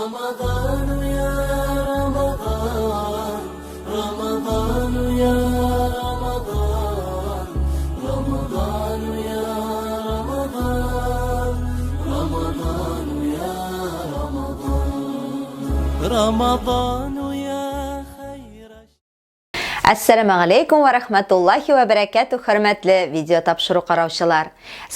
رمضان يا رمضان رمضان يا رمضان رمضان يا رمضان رمضان يا رمضان رمضان يا خير. Assalamu alaikum va rahmatullohi va barakatuh, hurmatli video topshiruq qarovchilar.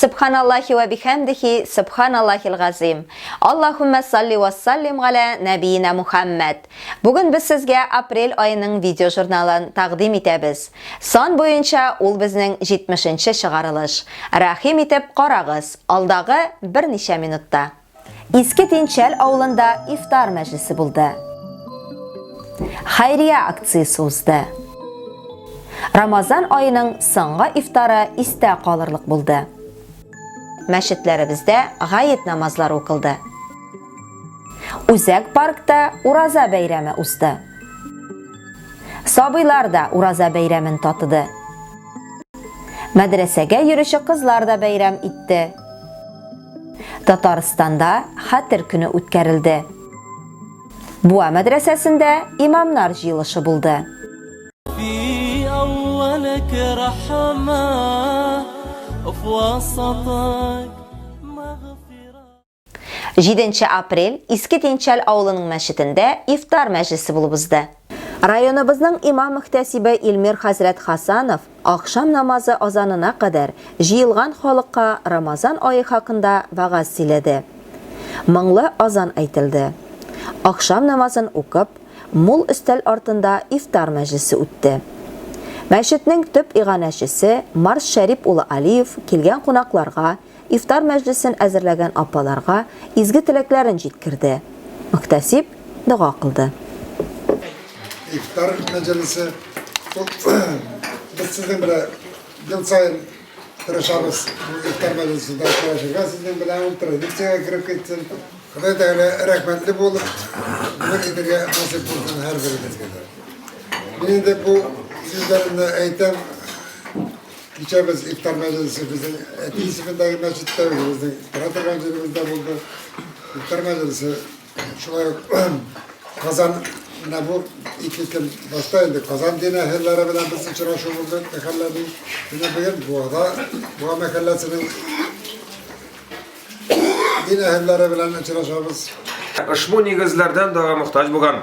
Subhanallohi va bihamdihi, subhanallahil g'azim. Allohumma salli va sallim ala nabiyina Muhammad. Bugun biz sizga aprel oyining video jurnalini taqdim etamiz. Son bo'yicha ul bizning 70-chiqarilish. Rahim etib qarag'iz, aldag'i bir necha minutda. Eski Tinchal ovulida iftar majlisi bo'ldi. Xayriya aksiyasi o'zdi. Ramazan oyining so'nggi iftari esda qolarlik bo'ldi. Masjidlarimizda g'ayit namozlar o'qildi. Uzak parkda Uraza bayrami o'sdi. Sobiylarda Uraza bayramini totdi. Madrasaga yurishi qizlarda bayram etdi. Tataristonda Xatir kuni o'tkarildi. Buva madrasasida imomlar yig'ilishi bo'ldi. أولك رحمة وفي وسطك مغفرة. 7 aprel Eski Tinchal ovlining masjidida iftar majlisi bo'lib o'tdi. Rayonimizning imom muhtasibi Ilmir Hazrat Hasanov oqshom namozi azonina qadar jiyilgan xalqqa Ramazon oyi haqida va'z siladi. Mingli azon aytildi. Oqshom namozini o'qib, mul istal ortida iftar majlisi o'tdi. Masjidning tub ig'anachisi Mars Sharif uli Aliyev kelgan qo'noqlarga, iftar majlisini azirlagan opalarga izgi tilaklarini yetkirdi. Muhtasib duo qildi. İftar majlisi biz sizin bilan yil sayin tirishamiz. Bu iftar majlisida ishtirokchiga sizin bilan traditsiyaga kirib ketsin. Xudo taolo rahmatli bo'lib, bu yerga nasib qilsin har birimizga. Men de bu sizlerle eğitim geçemiz iftar meclisi bizim etisifindeki mescitte bizim Karatergancılığımızda buldu. İftar meclisi şuraya kazan ne bu iki gün baştaydı. Kazan dine hellere bilen biz içiraşı bulduk. Mekallerin yine bugün bu mekallesinin dine hellere bilen içiraşımız. Ushbu negizlardan daga muhtoj bo'lgan,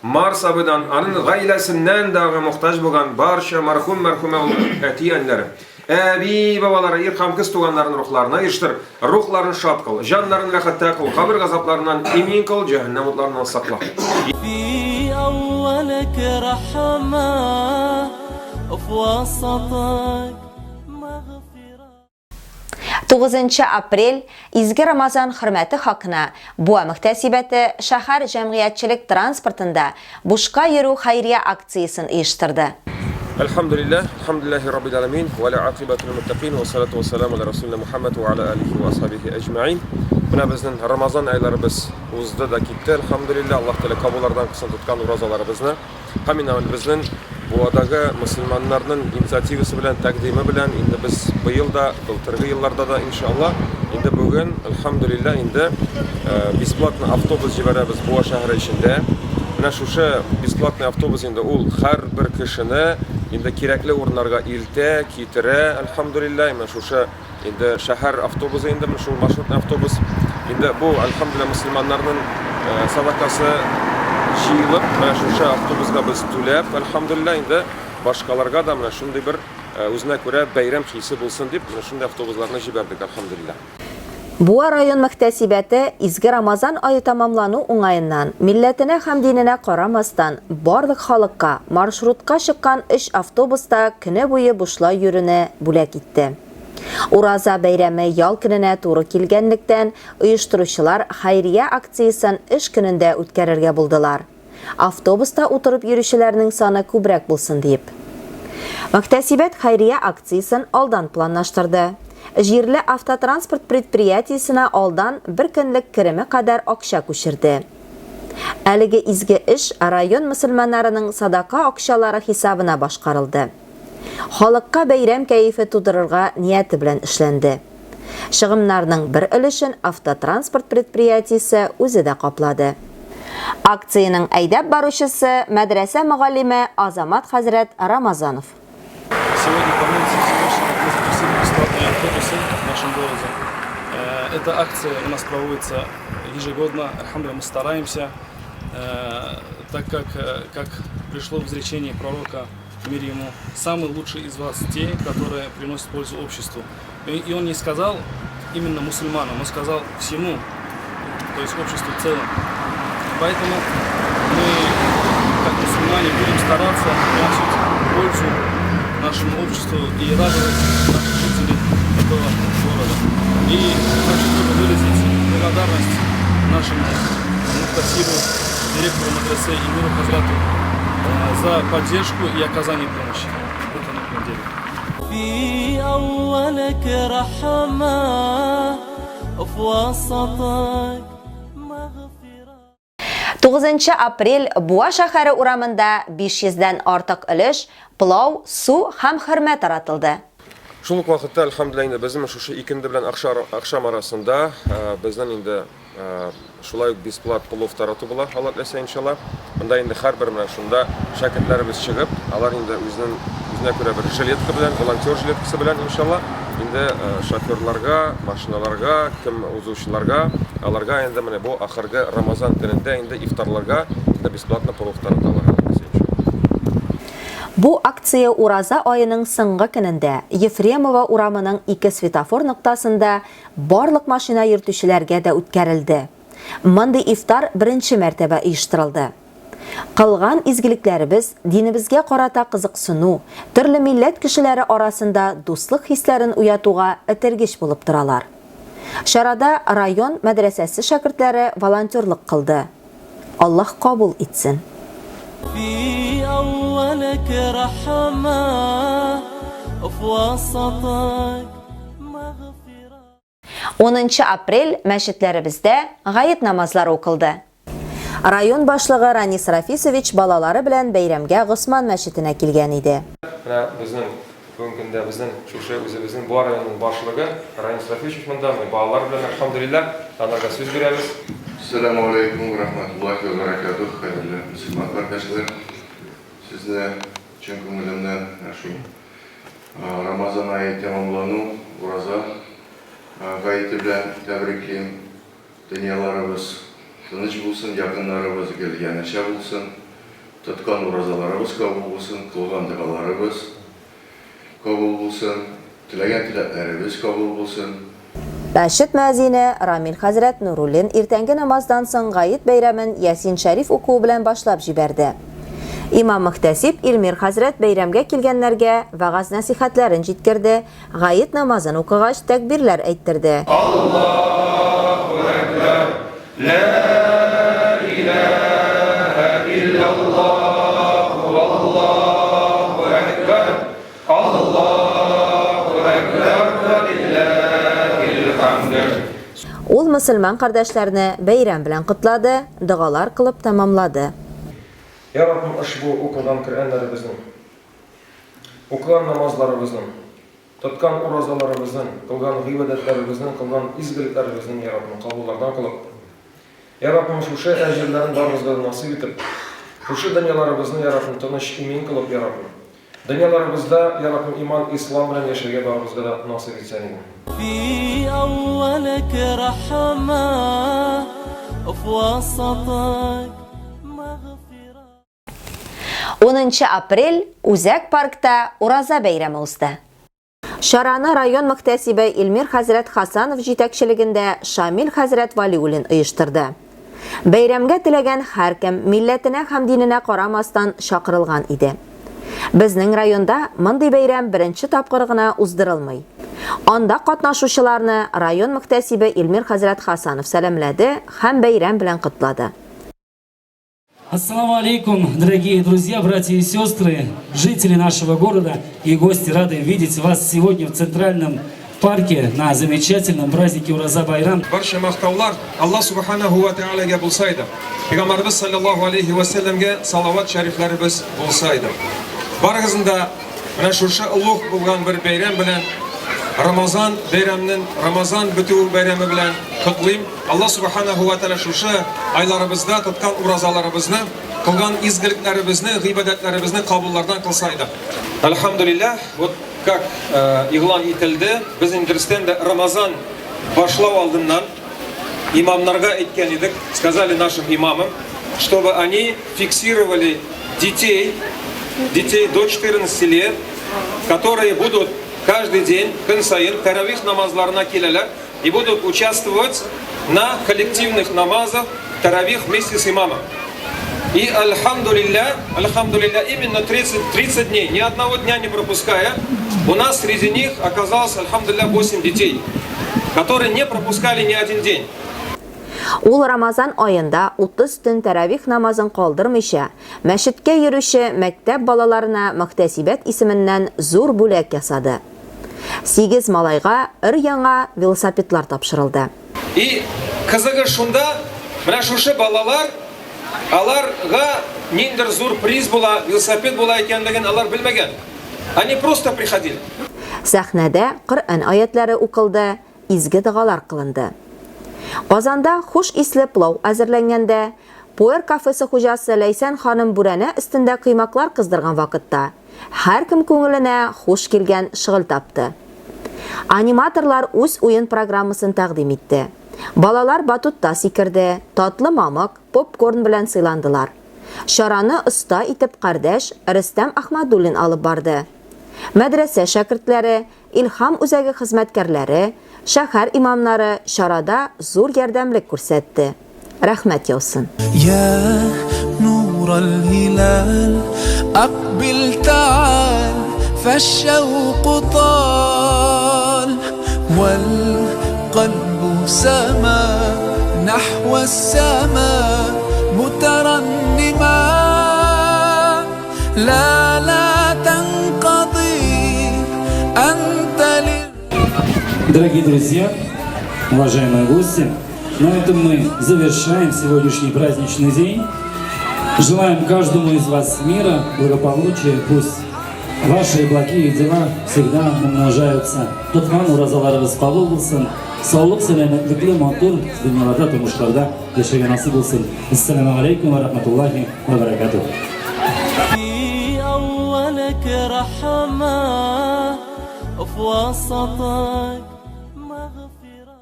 Mars abidan, aning g'aylasidan daga muhtoj bo'lgan barcha marhuma atiyanlar, abi babalar, irhamkiz tuganlarning ruhlarini erishtir, ruhlarini shod qil, jonlarini rahatda qil, qabr g'azoblaridan emin qil, jahannam o'tlaridan saqla. في أولك رحمة وفي وسطك مغفرة. 9 aprel Izgi Ramazon hurmati haqina bu muhtasibati shahar jamiyatchilik transportida boshqa yuru xayriya aksiyasini uyushtirdi. Alhamdulillahi Rabbil alamin va la aqibatu lil muttaqin va salatu va salam ala rasulina Muhammad va ala alihi va ashabihi ajma'in. Buna bizning Ramazon oylarimiz o'zida da ketdi. Alhamdulillah, Alloh taolo qabullardan qilsin tutgan ro'zalarimizni. Haminam bizning bu adagi musulmonlarning inisiativasi bilan taqdimi bilan endi biz bu yilda, o'tirgi yillarda da inshaalloh endi bugun alhamdulillah endi besplatni avtobus jibaramiz bu shahar ichida. Mana shu besplatni avtobus endi u har bir kishini endi kerakli o'rinlarga elta, ketira, alhamdulillah. Mana shu endi shahar avtobusi endi shu marshrutli avtobus endi bu alhamdulillah musulmonlarning sadaqasi jiyilib, mana shu avtobusga biz to'lab, alhamdulillah endi boshqalarga da mana shunday bir o'zina ko'ra bayram hisi bo'lsin deb mana shunday avtobuslarni jibardik, alhamdulillah. Bu rayon muhtasibati Izgi Ramazon oyi tamomlanu o'ng'ayindan millatini ham dinini qaramasdan barliq xalqqa marshrutga chiqqan ish avtobusda kuni bo'yi bo'shlar yurini bo'lak etdi. Uraza bayrami yol kunina to'g'ri kelganlikdan uyushtiruvchilar xayriya aksiyasini ish kunida o'tkazirga bo'ldilar. Avtobusda o'tirib yurishlarning soni ko'proq bo'lsin deb. Muhtasibat xayriya aksiyasini oldin planlashtirdi. Jirli avtotransport предприятиесine oldan bir kunlik kirimi qadar oqsha ko'chirdi. Aligi izgi ish rayon musulmonlarining sadaqa oqshalari hisobina boshqarildi. Xalqqa bayram kayfi tug'dirishga niyati bilan ishlandi. Shig'imlarning bir ulushini avtotransport предприятиесі o'zida qopladi. Акцияның әйдәп баручысы мәдрәсә мөгаллиме Азамат хәзрәт Рамазанов. Сегодня по улице мы запустили бесплатные автобусы в нашем городе. Эта акция у нас проводится ежегодно. Альхамдулилля, мы стараемся, так как пришло в изречение пророка, мир ему, самый лучший из вас те, которые приносят пользу обществу. И он не сказал именно мусульманам, он сказал всему, то есть обществу в целом. Поэтому мы, как мусульмане, будем стараться приносить пользу нашему обществу и радовать наших жителей этого города. И хочу тоже выразить благодарность нашему муфтасиру, директору мадресе Эмиру Хазрату за поддержку и оказание помощи в этом деле. في أولك رحمة وفي وسطك مغفرة. 9 апрель Буа шәһәре урамында 500-дән артык өлеш, пылау, су һәм хөрмә таратылды. Шул ук вакытта, альхамдулилlah, инде безнең шушы икенде белән акшам арасында безнең инде шулай ук бесплат плов тарату була, Аллаһ теләсә иншалла. Монда инде һәрбер менә шунда шәкертләребез чыгып, алар инде үзенә күрә бер жилетка белән, волонтер жилеткасы белән иншалла, инде шоферларга, машиналарга, кем узучыларга, аларга инде менә бу ахыргы Рамазан көнендә инде ифтарларга инде бесплатно плов тараталар. Бу акция ураза айының соңгы көнендә Ефремова урамының 2 светофор ноктасында барлык машина йөртүчеләргә дә үткәрелде. Мондый ифтар беренче мәртәбә оештырылды. Кылган изгелекләребез динебезгә карата кызыксыну, төрле милләт кешеләре арасында дуслык хисләрен уятуга этәргеч булып торалар. Шарада район мәдрәсәсе шәкертләре волонтерлык кылды. Аллаһ кабул итсен. في أولك رحمة وفي وسطك مغفرة. 10 апрель мәчетләребездә гает намазлары укылды. Район башлыгы Ранис Рафисович балалары белән бәйрәмгә Госман мәчетенә килгән иде. Менә безнең бүгенге көндә безнең шушы үзебезнең Буа районының башлыгы Ранис Рафисович монда, балалар белән альхамдулилlah, аларга сүз бирәбез. Assalamu alaikum wa rahmatullahi wa barakatuh. Hayırlı Müslüman kardeşler. Sizle çün köngülümden şu Ramazan ayı tamamlanu uraza gayet bilen tebrikliyim. Dünyalarımız tınıç bulsun, yakınlarımız gelgen neşe bulsun. Tutkan urazalarımız kabul bulsun, kılgan dıgalarımız kabul bulsun. Tilegen tileklerimiz kabul bulsun. Мәчет мөәзине Рамил хәзрәт Нуруллин иртәнге намаздан соң гает бәйрәмен Ясин Шәриф укуы белән башлап җибәрде. Имам Мөхтәсиб Илмир хәзрәт бәйрәмгә килгәннәргә вагаз-насихатларын җиткерде, гает намазын укыгач тәкбирләр әйттерде. Аллаһу әкбәр, ла илаһа илляллаһ, валлаһу әкбәр, Аллаһу әкбәр, валиллаһил хамд. Ул мөселман кардәшләрне бәйрәм белән котлады, дугалар кылып тамамлады. Ya Rabbim, ошбу укылган Коръәннәребезнең, укылган намазларыбызның, тоткан уразаларыбызның, кылган гыйбадәтләребезнең, кылган изгелекләребезнең, Я Rabbim, кабуллардан кылып. Я Rabbim, шушы әҗерләрен барыбызга насыйп итеп, шушы дөньяларыбызны, Я Rabbim, тыныч имин кылып, Я Rabbim. Дөньяларыбызда, Я Rabbim, иман, ислам белән яшәргә барыбызга да насыйп итсәң инде. في أولك رحمة وفي وسطك مغفرة. 10 апрель Үзәк паркта ураза бәйрәме узды. Шараны район мөхтәсибе Илмир хәзрәт Хасанов җитәкчелегендә Шамил хәзрәт Валиуллин оештырды. Бәйрәмгә теләгән һәркем милләтенә һәм диненә карамастан чакырылган иде. Безнең районда мондый бәйрәм беренче тапкыр гына уздырылмый. Анда катнашучыларны район мөхтәсибе Илмир хәзрәт Хасанов сәламләде һәм бәйрәм белән котлады. Ассаламу алейкум, дорогие друзья, братья и сестры, жители нашего города и гости, рады видеть вас сегодня в Центральном парке на замечательном празднике Ураза Байрам. Барша мақтаулар Аллах субханаху ва таалагә булсайды. Пәйгамбәрбез саллаллаху алейхи ва салламга салават шәрифләребез булсайды. Барыгызны да менә шушы улуг булган бер бәйрәм белән Рамазан бәйрәменең, Рамазан бетү бәйрәме белән котлыйм. Алла субханаху ва тааля шушы айларыбызда тоткан уразаларыбызны, кылган изгелекләребезне, гыйбадәтләребезне кабуллардан кылса иде. Альхамдулиллах, вот как игълан ителде, без инде Рамазан башлау алдыннан имамнарга әйткән идек, сказали нашим имамам, чтобы они фиксировали детей до 14 лет, которые будут каждый день, көн сайын, таравих намазларына киләләр и будут участвовать на коллективных намазах таравих вместе с имамом. И альхамдулилля, именно 30 дней, ни одного дня не пропуская, у нас среди них оказалось, альхамдулилля, 8 детей, которые не пропускали ни один день. Ул Рамазан айында 30 төн таравих намазын калдырмыйча, мәчеткә йөрүче мәктәп балаларына Мөхтәсибәт исеменнән зур бүләк ясады. 8 малайга өр-яңа велосипедлар тапшырылды. И кызыгы шунда, менә шушы балалар, аларга ниндер зур приз була, велосипед була икәнлеген алар белмәгән. Они просто приходили. Сәхнәдә Коръән аятлары укылды, изге дугалар кылынды. Казанда хуш исле плов әзерләнгәндә, Пуэр кафесы хуҗасы Ләйсән ханым бүрәнә өстендә кыймаклар кыздырган вакытта, һәркем күңеленә хуш килгән шөгыль тапты. Аниматорлар үз уен программасын тәкъдим итте. Балалар батутта сикерде, татлы мамык, попкорн белән сыйландылар. Шараны оста итеп кардәш Рөстәм Ахмадуллин алып барды. Мәдрәсә шәкертләре, Илһам үзәге хезмәткәрләре, шәһәр имамнары шарада зур ярдәмлек күрсәтте. Рәхмәт яусын. يا نور الهلال أقبل تعال فالشوق طال والقلب سما نحو السماء مترنما لا تنقضي أنت Дорогие друзья, уважаемые гости, на этом мы завершаем сегодняшний праздничный день. Желаем каждому из вас мира, благополучия, пусть ваши благие дела всегда умножаются. Тоткан уразаларыбыз кабул булсын, саулык, сәламәтлекле, матур дөньяларда, тормышларда яшәгән насыйп булсын. Ассаламу алейкум ва рахматуллахи ва баракатух. في أولك رحمة وفي وسطك مغفرة.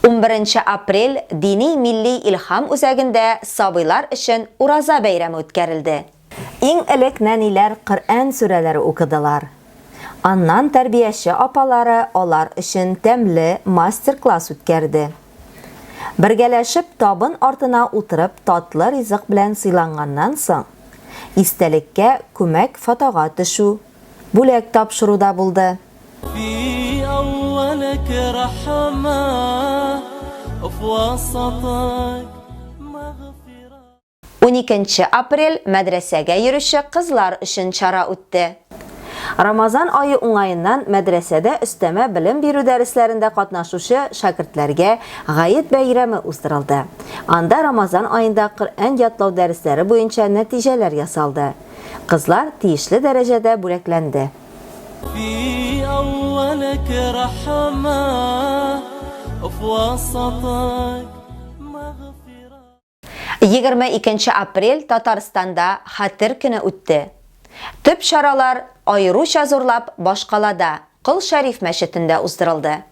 11 апрель дини милли илһам үзәгендә сабыйлар өчен ураза бәйрәме үткәрелде. Иң элек нәниләр Коръән сүрәләре укыдылар. Аннан тәрбияче апалары алар өчен тәмле мастер-класс үткәрде. Бергәләшеп табын артына утырып татлы ризык белән сыйланганнан соң, истәлеккә күмәк фотога төшү, бүләк тапшыруда булды. في أولك رحمة وفي وسطك مغفرة. 12 апрель мәдрәсәгә йөрүче кызлар өчен чара үтте. Рамазан айы уңаеннан мәдрәсәдә өстәмә белем бирү дәресләрендә катнашучы шәкертләргә гает бәйрәме уздырылды. Анда Рамазан айында Коръән ятлау дәресләре буенча нәтиҗәләр ясалды. Кызлар тиешле дәрәҗәдә бүләкләнде. في أولك رحمة وفي وسطك مغفرة. 22 апрель Татарстанда Хәтер көне үтте. Төп чаралар аеруча зурлап Башкалада, Кыл Шәриф мәчетендә уздырылды.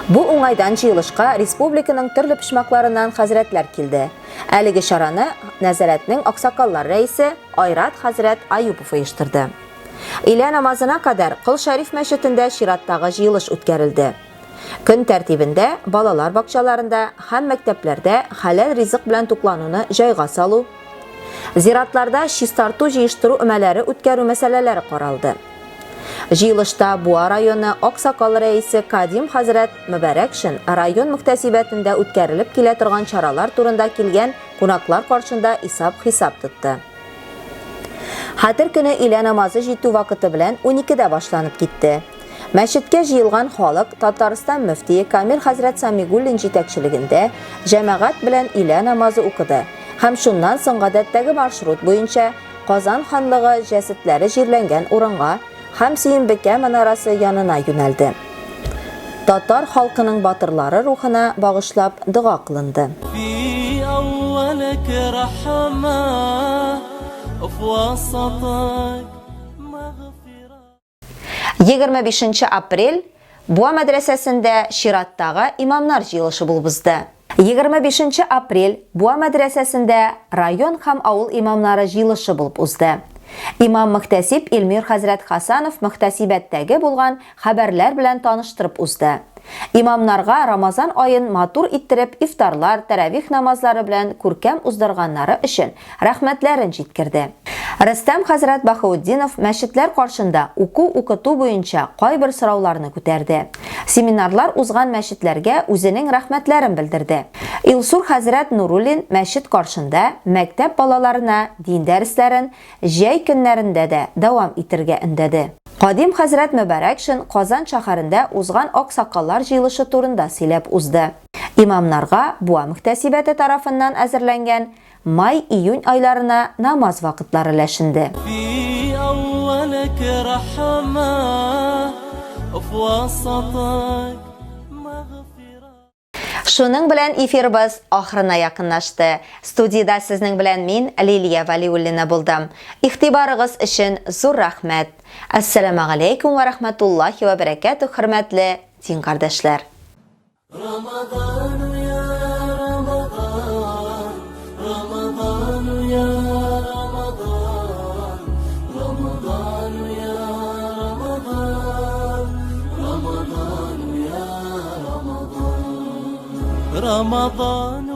Бу уңайдан җыелышка республиканың төрле почмакларыннан хәзрәтләр килде. Әлеге чараны нәзарәтнең аксакаллар рәисе Айрат хәзрәт Аюпов оештырды. Илә намазына кадәр Кыл Шәриф мәчетендә чираттагы җыелыш үткәрелде. Көн тәртибендә балалар бакчаларында һәм мәктәпләрдә хәләл ризык белән туклануны җайга салу, зиратларда чистарту җыештыру өмәләре үткәрү мәсьәләләре каралды. Җыелышта Буа районы Аксакал рәисе Кадим хәзрәт Мөбәрәкшин район мөхтәсибәтендә үткәрелеп килә торган чаралар турында килгән кунаклар каршында исап-хисап тотты. Хәтер көне Илә намазы җитү вакыты белән 12дә башланып китте. Мәчеткә җыелган халык Татарстан мөфтие Камил хәзрәт Самигуллин җитәкчелегендә җәмәгать белән Илә намазы укыды. Һәм шуннан соң гадәттәге маршрут буенча Казан ханлыгы җәсетләре җирләнгән урынга һәм Сөембикә манарасы янына юнәлде. Татар халкының батырлары рухына багышлап дога кылынды. في أولك رحمة وفي وسطك مغفرة. 25 апрель Буа мәдрәсәсендә Шираттагы имамнар җыелышы булып узды. 25 апрель Буа мәдрәсәсендә район һәм авыл имамнары җыелышы булып узды. Имам Мөхтәсиб Илмир хәзрәт Хасанов мөхтәсибәттәге булган хәбәрләр белән таныштырып узды. Имамнарга Рамазан айын матур иттереп ифтарлар, тәравих намазлары белән күркәм уздырганнары өчен рәхмәтләрен җиткерде. Рөстәм хәзрәт Баһаутдинов мәчетләр каршында уку-укыту буенча кайбер сорауларны күтәрде. Семинарлар узган мәчетләргә үзенең рәхмәтләрен белдерде. Илсур хәзрәт Нуруллин мәчет каршында мәктәп балаларына дин дәресләрен җәй көннәрендә дә дәвам итәргә өндәде. Кадим хәзрәт Мөбарәкшин Казан шәһәрендә узган аксакаллар җыелышы турында сөйләп узды. Имамнарга Буа мөхтәсибәте тарафыннан әзерләнгән май-июнь айларына намаз вакытлары өләшенде. في أولك رحمة وفي وسطك مغفرة. Шуның белән эфирбыз ахырына якынлашты. Студиядә сезнең белән мин Лилия Валиуллина булдым. Игътибарыгыз өчен зур рәхмәт. Ассаламу алейкум ва рахматуллахи ва баракатух, хөрмәтле дин кардәшләр. رمضان يا رمضان رمضان يا رمضان رمضان يا رمضان رمضان يا رمضان رمضان